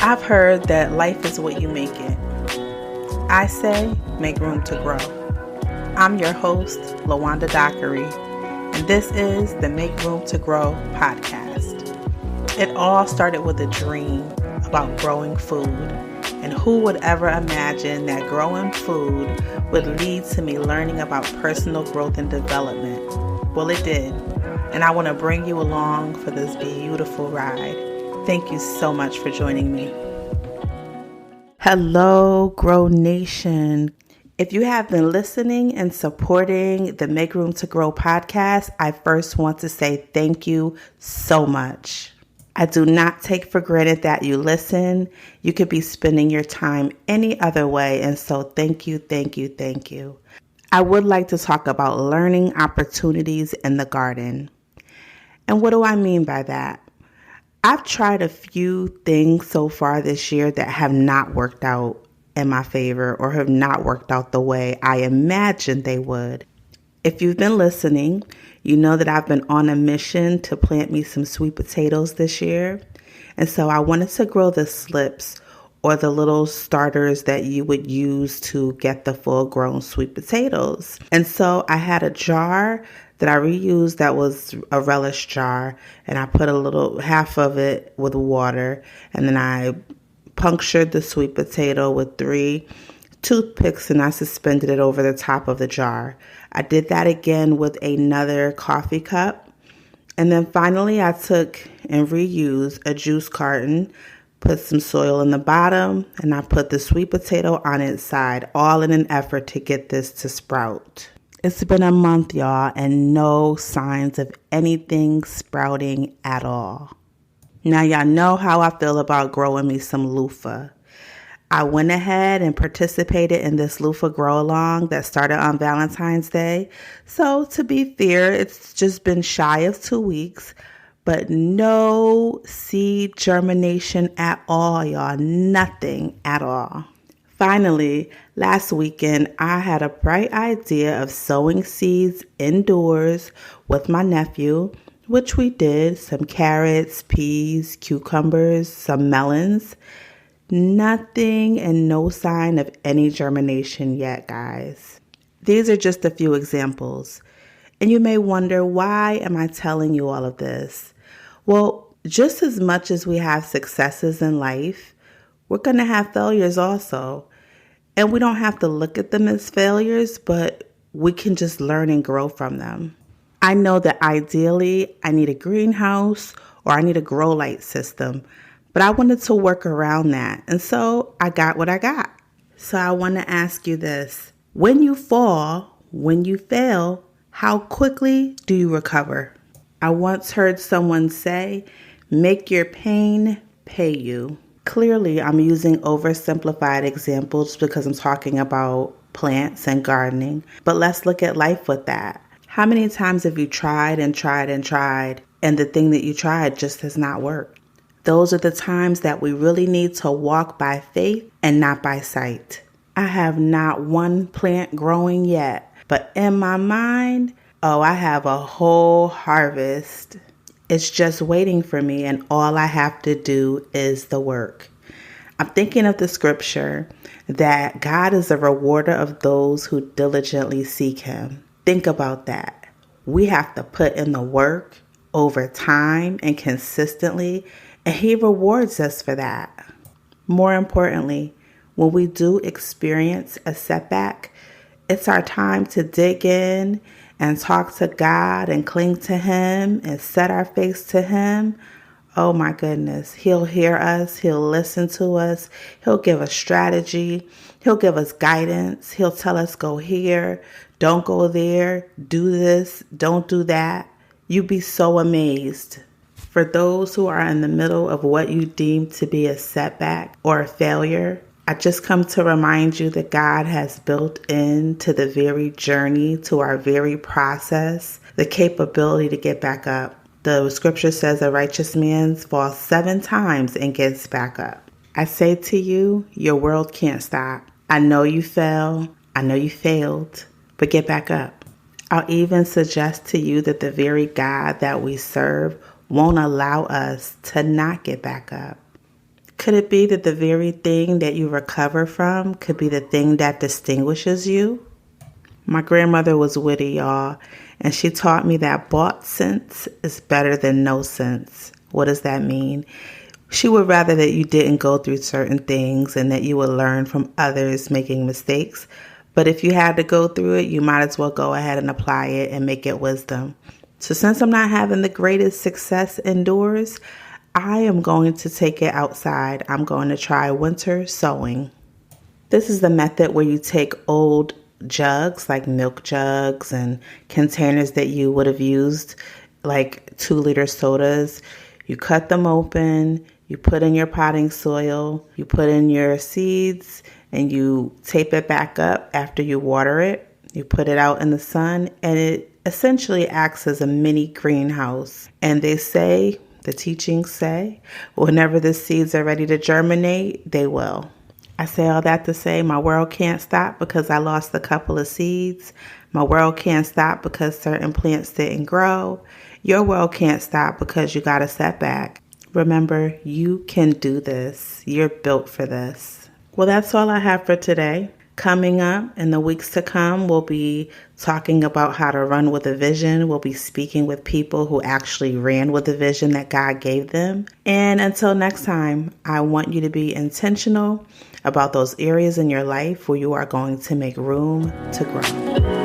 I've heard that life is what you make it. I say, make room to grow. I'm your host, LaWanda Dockery, and this is the Make Room to Grow podcast. It all started with a dream about growing food, and who would ever imagine that growing food would lead to me learning about personal growth and development? Well, it did, and I want to bring you along for this beautiful ride. Thank you so much for joining me. Hello, Grow Nation. If you have been listening and supporting the Make Room to Grow podcast, I first want to say thank you so much. I do not take for granted that you listen. You could be spending your time any other way, and so thank you. I would like to talk about learning opportunities in the garden. And what do I mean by that? I've tried a few things so far this year that have not worked out in my favor or have not worked out the way I imagined they would. If you've been listening, you know that I've been on a mission to plant me some sweet potatoes this year. And so I wanted to grow the slips or the little starters that you would use to get the full grown sweet potatoes. And so I had a jar that I reused that was a relish jar, and I put half of it with water, and then I punctured the sweet potato with 3 toothpicks and I suspended it over the top of the jar. I did that again with another coffee cup. And then finally I took and reused a juice carton, put some soil in the bottom, and I put the sweet potato on its side, all in an effort to get this to sprout. It's been a month, y'all, and no signs of anything sprouting at all. Now, y'all know how I feel about growing me some loofah. I went ahead and participated in this loofah grow along that started on Valentine's Day. So to be fair, it's just been shy of 2 weeks, but no seed germination at all, y'all. Nothing at all. Finally, last weekend, I had a bright idea of sowing seeds indoors with my nephew, which we did. Some carrots, peas, cucumbers, some melons. Nothing and no sign of any germination yet, guys. These are just a few examples. And you may wonder, why am I telling you all of this? Well, just as much as we have successes in life, we're going to have failures also. And we don't have to look at them as failures, but we can just learn and grow from them. I know that ideally I need a greenhouse or I need a grow light system, but I wanted to work around that. And so I got what I got. So I want to ask you this. When you fall, when you fail, how quickly do you recover? I once heard someone say, make your pain pay you. Clearly, I'm using oversimplified examples because I'm talking about plants and gardening, but let's look at life with that. How many times have you tried and the thing that you tried just has not worked? Those are the times that we really need to walk by faith and not by sight. I have not one plant growing yet, but in my mind, I have a whole harvest. It's just waiting for me, and all I have to do is the work. I'm thinking of the scripture that God is a rewarder of those who diligently seek him. Think about that. We have to put in the work over time and consistently, and he rewards us for that. More importantly, when we do experience a setback, it's our time to dig in and talk to God and cling to him and set our face to him. Oh my goodness. He'll hear us. He'll listen to us. He'll give us strategy. He'll give us guidance. He'll tell us, go here, don't go there, do this, don't do that. You'd be so amazed. For those who are in the middle of what you deem to be a setback or a failure, I just come to remind you that God has built into the very journey, to our very process, the capability to get back up. The scripture says a righteous man falls 7 times and gets back up. I say to you, your world can't stop. I know you fell. I know you failed, but get back up. I'll even suggest to you that the very God that we serve won't allow us to not get back up. Could it be that the very thing that you recover from could be the thing that distinguishes you? My grandmother was witty, y'all, and she taught me that bought sense is better than no sense. What does that mean? She would rather that you didn't go through certain things and that you would learn from others making mistakes. But if you had to go through it, you might as well go ahead and apply it and make it wisdom. So since I'm not having the greatest success indoors, I am going to take it outside. I'm going to try winter sowing. This is the method where you take old jugs, like milk jugs and containers that you would have used, like 2-liter sodas. You cut them open, you put in your potting soil, you put in your seeds, and you tape it back up after you water it. You put it out in the sun, and it essentially acts as a mini greenhouse. And they say, the teachings say, whenever the seeds are ready to germinate, they will. I say all that to say my world can't stop because I lost a couple of seeds. My world can't stop because certain plants didn't grow. Your world can't stop because you got a setback. Remember, you can do this. You're built for this. Well, that's all I have for today. Coming up in the weeks to come, we'll be talking about how to run with a vision. We'll be speaking with people who actually ran with the vision that God gave them. And until next time, I want you to be intentional about those areas in your life where you are going to make room to grow.